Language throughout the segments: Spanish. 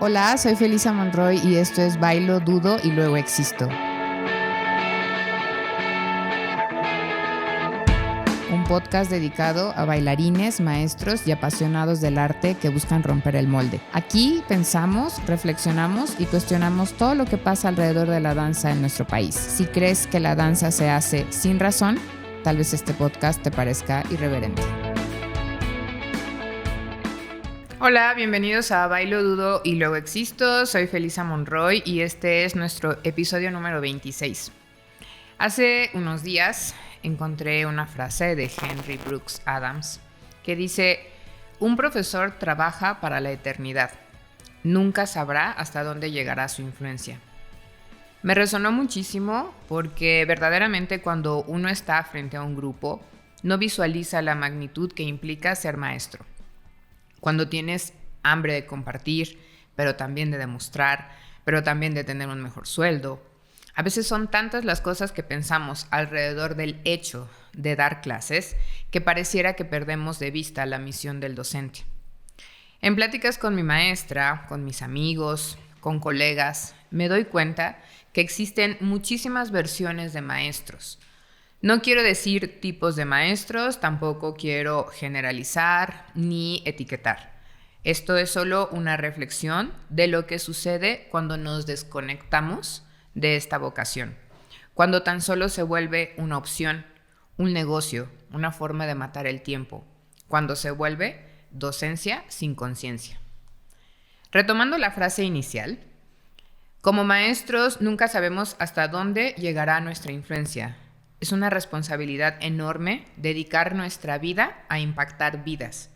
Hola, soy Felisa Monroy y esto es Bailo, Dudo y Luego Existo. Un podcast dedicado a bailarines, maestros y apasionados del arte que buscan romper el molde. Aquí pensamos, reflexionamos y cuestionamos todo lo que pasa alrededor de la danza en nuestro país. Si crees que la danza se hace sin razón, tal vez este podcast te parezca irreverente. Hola, bienvenidos a Bailo, Dudo y Luego Existo. Soy Felisa Monroy y este es nuestro episodio número 26. Hace unos días encontré una frase de Henry Brooks Adams que dice: un profesor trabaja para la eternidad. Nunca sabrá hasta dónde llegará su influencia. Me resonó muchísimo porque verdaderamente cuando uno está frente a un grupo, no visualiza la magnitud que implica ser maestro. Cuando tienes hambre de compartir, pero también de demostrar, pero también de tener un mejor sueldo. A veces son tantas las cosas que pensamos alrededor del hecho de dar clases que pareciera que perdemos de vista la misión del docente. En pláticas con mi maestra, con mis amigos, con colegas, me doy cuenta que existen muchísimas versiones de maestros. No quiero decir tipos de maestros, tampoco quiero generalizar ni etiquetar. Esto es solo una reflexión de lo que sucede cuando nos desconectamos de esta vocación, cuando tan solo se vuelve una opción, un negocio, una forma de matar el tiempo, cuando se vuelve docencia sin conciencia. Retomando la frase inicial, como maestros nunca sabemos hasta dónde llegará nuestra influencia. Es una responsabilidad enorme dedicar nuestra vida a impactar vidas.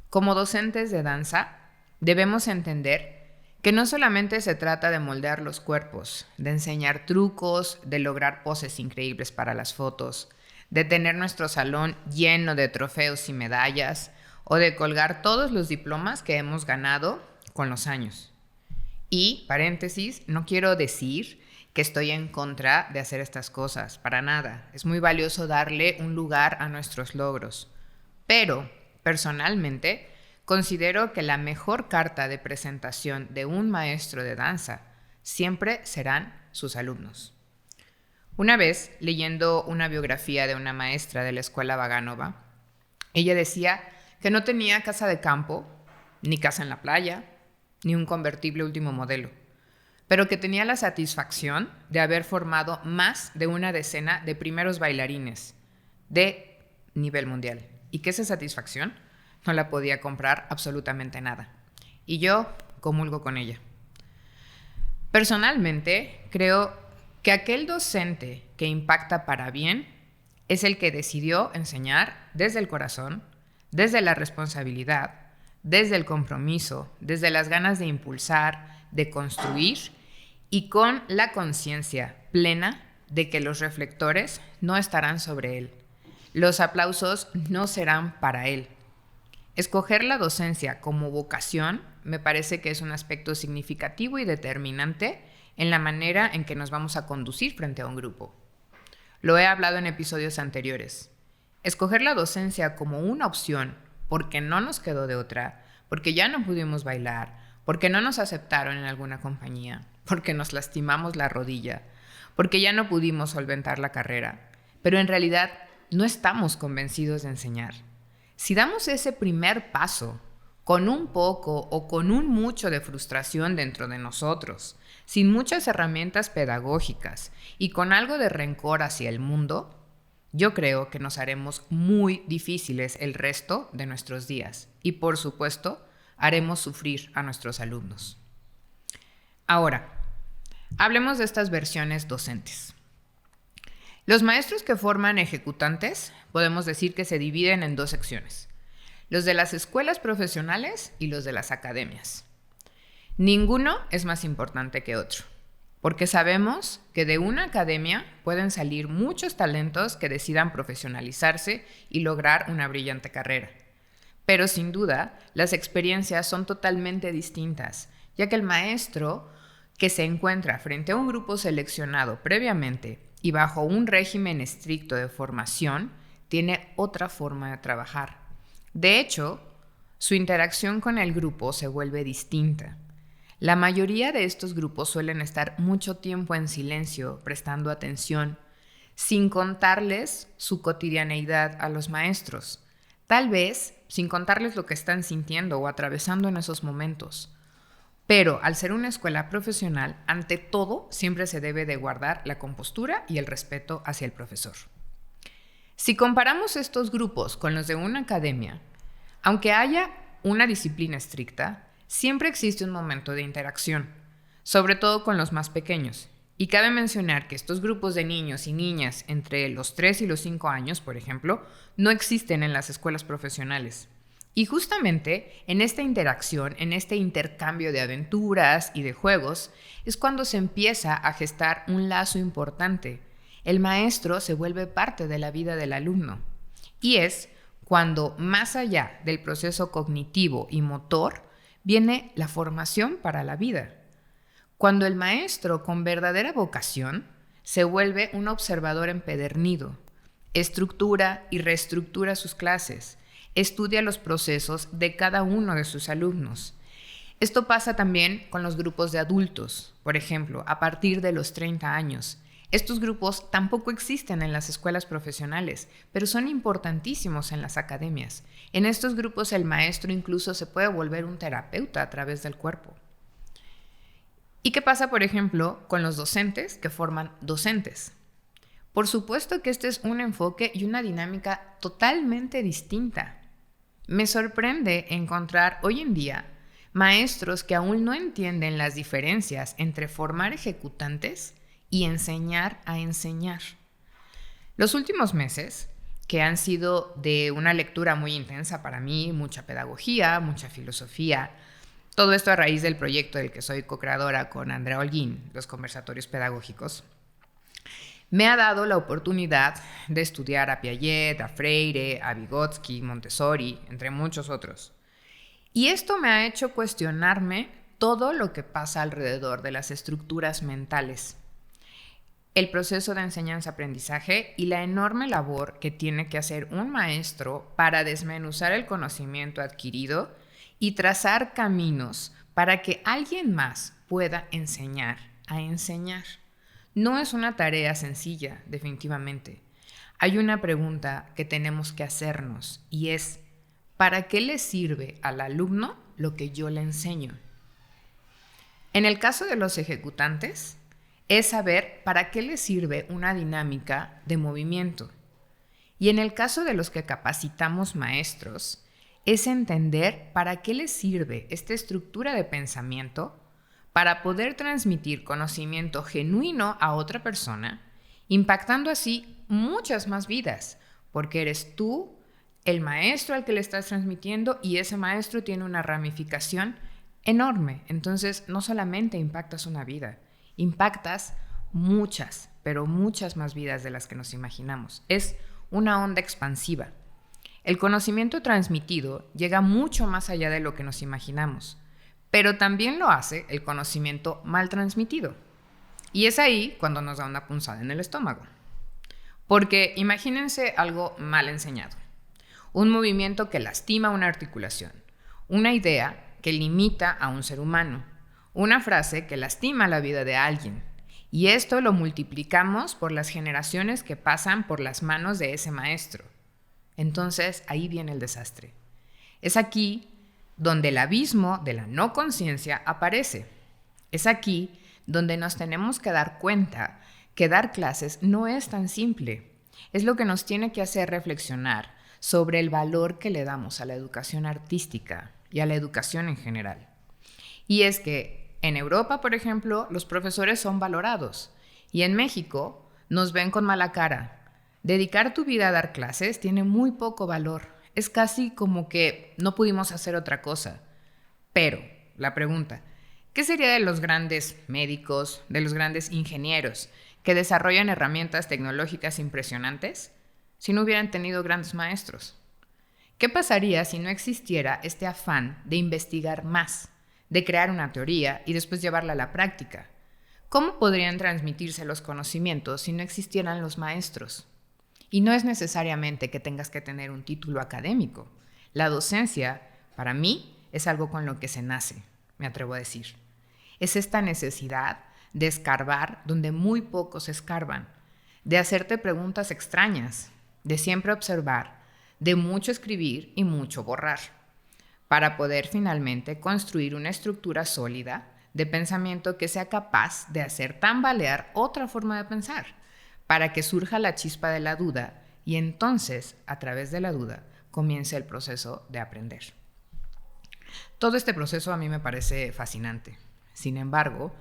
Como docentes de danza, debemos entender que no solamente se trata de moldear los cuerpos, de enseñar trucos, de lograr poses increíbles para las fotos, de tener nuestro salón lleno de trofeos y medallas, o de colgar todos los diplomas que hemos ganado con los años. Y, paréntesis, no quiero decir que estoy en contra de hacer estas cosas, para nada. Es muy valioso darle un lugar a nuestros logros. Pero, personalmente, considero que la mejor carta de presentación de un maestro de danza siempre serán sus alumnos. Una vez, leyendo una biografía de una maestra de la escuela Vaganova, ella decía que no tenía casa de campo, ni casa en la playa, ni un convertible último modelo, pero que tenía la satisfacción de haber formado más de una decena de primeros bailarines de nivel mundial, y que esa satisfacción no la podía comprar absolutamente nada. Y yo comulgo con ella. Personalmente, creo que aquel docente que impacta para bien es el que decidió enseñar desde el corazón, desde la responsabilidad, desde el compromiso, desde las ganas de impulsar, de construir y con la conciencia plena de que los reflectores no estarán sobre él. Los aplausos no serán para él. Escoger la docencia como vocación me parece que es un aspecto significativo y determinante en la manera en que nos vamos a conducir frente a un grupo. Lo he hablado en episodios anteriores. Escoger la docencia como una opción porque no nos quedó de otra, porque ya no pudimos bailar, porque no nos aceptaron en alguna compañía, porque nos lastimamos la rodilla, porque ya no pudimos solventar la carrera, pero en realidad no estamos convencidos de enseñar. Si damos ese primer paso con un poco o con un mucho de frustración dentro de nosotros, sin muchas herramientas pedagógicas y con algo de rencor hacia el mundo, yo creo que nos haremos muy difíciles el resto de nuestros días y, por supuesto, haremos sufrir a nuestros alumnos. Ahora, hablemos de estas versiones docentes. Los maestros que forman ejecutantes podemos decir que se dividen en dos secciones: los de las escuelas profesionales y los de las academias. Ninguno es más importante que otro, porque sabemos que de una academia pueden salir muchos talentos que decidan profesionalizarse y lograr una brillante carrera. Pero sin duda, las experiencias son totalmente distintas, ya que el maestro que se encuentra frente a un grupo seleccionado previamente y bajo un régimen estricto de formación, tiene otra forma de trabajar. De hecho, su interacción con el grupo se vuelve distinta. La mayoría de estos grupos suelen estar mucho tiempo en silencio, prestando atención, sin contarles su cotidianeidad a los maestros, tal vez sin contarles lo que están sintiendo o atravesando en esos momentos. Pero al ser una escuela profesional, ante todo siempre se debe de guardar la compostura y el respeto hacia el profesor. Si comparamos estos grupos con los de una academia, aunque haya una disciplina estricta, siempre existe un momento de interacción, sobre todo con los más pequeños. Y cabe mencionar que estos grupos de niños y niñas entre los 3 y los 5 años, por ejemplo, no existen en las escuelas profesionales. Y justamente en esta interacción, en este intercambio de aventuras y de juegos, es cuando se empieza a gestar un lazo importante. El maestro se vuelve parte de la vida del alumno. Y es cuando, más allá del proceso cognitivo y motor, viene la formación para la vida. Cuando el maestro, con verdadera vocación, se vuelve un observador empedernido, estructura y reestructura sus clases, estudia los procesos de cada uno de sus alumnos. Esto pasa también con los grupos de adultos, por ejemplo, a partir de los 30 años. Estos grupos tampoco existen en las escuelas profesionales, pero son importantísimos en las academias. En estos grupos el maestro incluso se puede volver un terapeuta a través del cuerpo. ¿Y qué pasa, por ejemplo, con los docentes que forman docentes? Por supuesto que este es un enfoque y una dinámica totalmente distinta. Me sorprende encontrar hoy en día maestros que aún no entienden las diferencias entre formar ejecutantes y enseñar a enseñar. Los últimos meses, que han sido de una lectura muy intensa para mí, mucha pedagogía, mucha filosofía, todo esto a raíz del proyecto del que soy co-creadora con Andrea Holguín, los conversatorios pedagógicos, me ha dado la oportunidad de estudiar a Piaget, a Freire, a Vygotsky, Montessori, entre muchos otros. Y esto me ha hecho cuestionarme todo lo que pasa alrededor de las estructuras mentales, el proceso de enseñanza-aprendizaje y la enorme labor que tiene que hacer un maestro para desmenuzar el conocimiento adquirido y trazar caminos para que alguien más pueda enseñar a enseñar. No es una tarea sencilla, definitivamente. Hay una pregunta que tenemos que hacernos y es, ¿para qué le sirve al alumno lo que yo le enseño? En el caso de los ejecutantes, es saber para qué les sirve una dinámica de movimiento. Y en el caso de los que capacitamos maestros, es entender para qué les sirve esta estructura de pensamiento para poder transmitir conocimiento genuino a otra persona, impactando así muchas más vidas, porque eres tú el maestro al que le estás transmitiendo y ese maestro tiene una ramificación enorme. Entonces, no solamente impactas una vida, impactas muchas, pero muchas más vidas de las que nos imaginamos. Es una onda expansiva. El conocimiento transmitido llega mucho más allá de lo que nos imaginamos, pero también lo hace el conocimiento mal transmitido. Y es ahí cuando nos da una punzada en el estómago. Porque imagínense algo mal enseñado. Un movimiento que lastima una articulación. Una idea que limita a un ser humano. Una frase que lastima la vida de alguien. Y esto lo multiplicamos por las generaciones que pasan por las manos de ese maestro. Entonces, ahí viene el desastre. Es aquí donde el abismo de la no conciencia aparece. Es aquí donde nos tenemos que dar cuenta que dar clases no es tan simple. Es lo que nos tiene que hacer reflexionar sobre el valor que le damos a la educación artística y a la educación en general. Y es que en Europa, por ejemplo, los profesores son valorados y en México nos ven con mala cara. Dedicar tu vida a dar clases tiene muy poco valor. Es casi como que no pudimos hacer otra cosa. Pero, la pregunta, ¿qué sería de los grandes médicos, de los grandes ingenieros que desarrollan herramientas tecnológicas impresionantes si no hubieran tenido grandes maestros? ¿Qué pasaría si no existiera este afán de investigar más, de crear una teoría y después llevarla a la práctica? ¿Cómo podrían transmitirse los conocimientos si no existieran los maestros? Y no es necesariamente que tengas que tener un título académico. La docencia, para mí, es algo con lo que se nace, me atrevo a decir. Es esta necesidad de escarbar donde muy pocos escarban, de hacerte preguntas extrañas, de siempre observar, de mucho escribir y mucho borrar, para poder finalmente construir una estructura sólida de pensamiento que sea capaz de hacer tambalear otra forma de pensar, para que surja la chispa de la duda y entonces, a través de la duda, comience el proceso de aprender. Todo este proceso a mí me parece fascinante. Sin embargo,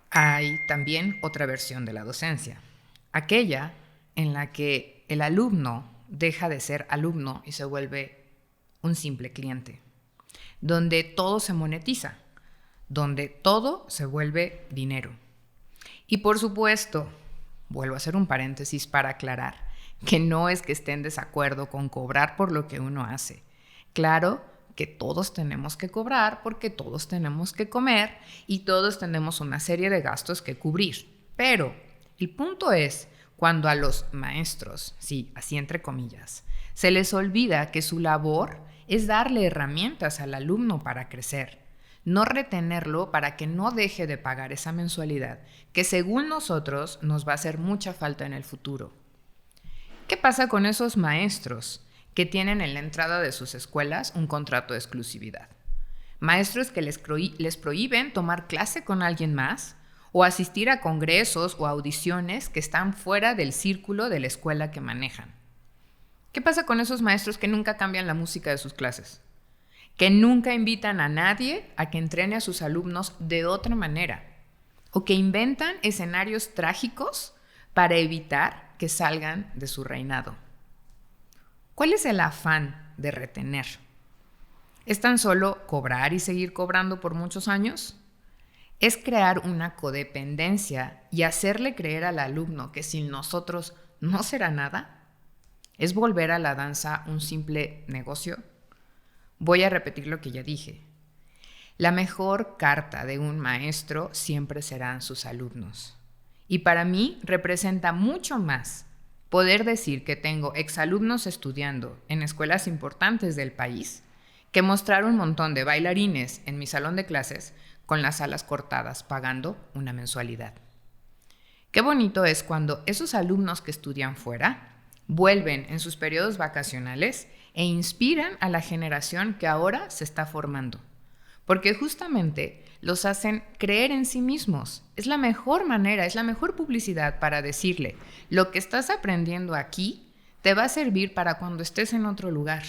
hay también otra versión de la docencia, aquella en la que el alumno deja de ser alumno y se vuelve un simple cliente, donde todo se monetiza, donde todo se vuelve dinero. Y por supuesto, vuelvo a hacer un paréntesis para aclarar que no es que esté en desacuerdo con cobrar por lo que uno hace. Claro que todos tenemos que cobrar porque todos tenemos que comer y todos tenemos una serie de gastos que cubrir. Pero el punto es cuando a los maestros, sí, así entre comillas, se les olvida que su labor es darle herramientas al alumno para crecer, no retenerlo para que no deje de pagar esa mensualidad, que según nosotros nos va a hacer mucha falta en el futuro. ¿Qué pasa con esos maestros que tienen en la entrada de sus escuelas un contrato de exclusividad? Maestros que les prohíben tomar clase con alguien más o asistir a congresos o audiciones que están fuera del círculo de la escuela que manejan. ¿Qué pasa con esos maestros que nunca cambian la música de sus clases? Que nunca invitan a nadie a que entrene a sus alumnos de otra manera, o que inventan escenarios trágicos para evitar que salgan de su reinado. ¿Cuál es el afán de retener? ¿Es tan solo cobrar y seguir cobrando por muchos años? ¿Es crear una codependencia y hacerle creer al alumno que sin nosotros no será nada? ¿Es volver a la danza un simple negocio? Voy a repetir lo que ya dije. La mejor carta de un maestro siempre serán sus alumnos. Y para mí representa mucho más poder decir que tengo exalumnos estudiando en escuelas importantes del país que mostrar un montón de bailarines en mi salón de clases con las alas cortadas pagando una mensualidad. Qué bonito es cuando esos alumnos que estudian fuera vuelven en sus periodos vacacionales e inspiran a la generación que ahora se está formando, porque justamente los hacen creer en sí mismos. Es la mejor manera, es la mejor publicidad para decirle, lo que estás aprendiendo aquí te va a servir para cuando estés en otro lugar.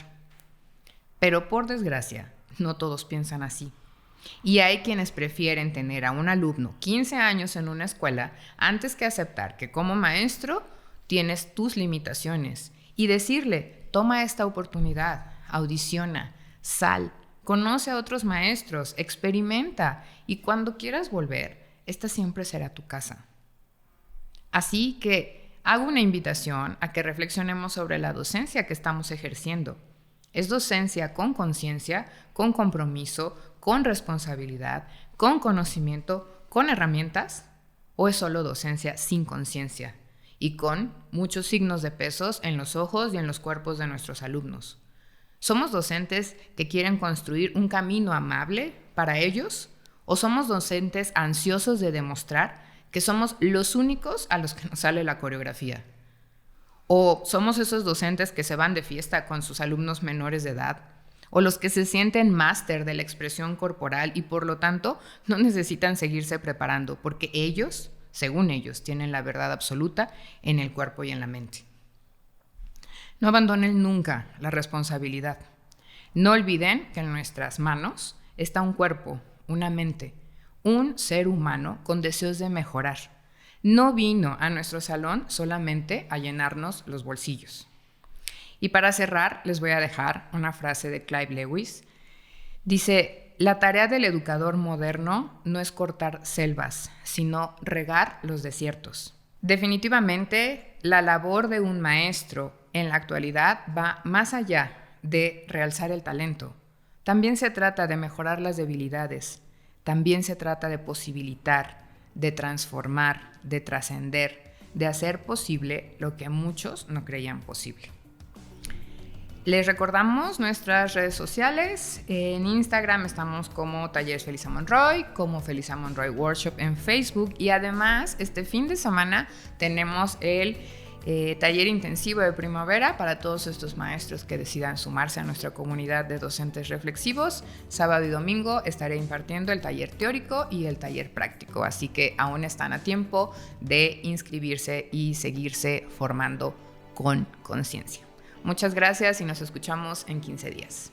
Pero por desgracia, no todos piensan así. Y hay quienes prefieren tener a un alumno 15 años en una escuela antes que aceptar que como maestro tienes tus limitaciones y decirle, toma esta oportunidad, audiciona, sal, conoce a otros maestros, experimenta y cuando quieras volver, esta siempre será tu casa. Así que hago una invitación a que reflexionemos sobre la docencia que estamos ejerciendo. ¿Es docencia con conciencia, con compromiso, con responsabilidad, con conocimiento, con herramientas? ¿O es solo docencia sin conciencia y con muchos signos de pesos en los ojos y en los cuerpos de nuestros alumnos? ¿Somos docentes que quieren construir un camino amable para ellos? ¿O somos docentes ansiosos de demostrar que somos los únicos a los que nos sale la coreografía? ¿O somos esos docentes que se van de fiesta con sus alumnos menores de edad? ¿O los que se sienten máster de la expresión corporal y por lo tanto no necesitan seguirse preparando porque ellos, según ellos, tienen la verdad absoluta en el cuerpo y en la mente? No abandonen nunca la responsabilidad. No olviden que en nuestras manos está un cuerpo, una mente, un ser humano con deseos de mejorar. No vino a nuestro salón solamente a llenarnos los bolsillos. Y para cerrar, les voy a dejar una frase de Clive Lewis. Dice, la tarea del educador moderno no es cortar selvas, sino regar los desiertos. Definitivamente, la labor de un maestro en la actualidad va más allá de realzar el talento. También se trata de mejorar las debilidades. También se trata de posibilitar, de transformar, de trascender, de hacer posible lo que muchos no creían posible. Les recordamos nuestras redes sociales. En Instagram estamos como Talleres Felisa Monroy, como Felisa Monroy Workshop en Facebook. Y además, este fin de semana tenemos el taller intensivo de primavera para todos estos maestros que decidan sumarse a nuestra comunidad de docentes reflexivos. Sábado y domingo estaré impartiendo el taller teórico y el taller práctico, así que aún están a tiempo de inscribirse y seguirse formando con conciencia. Muchas gracias y nos escuchamos en 15 días.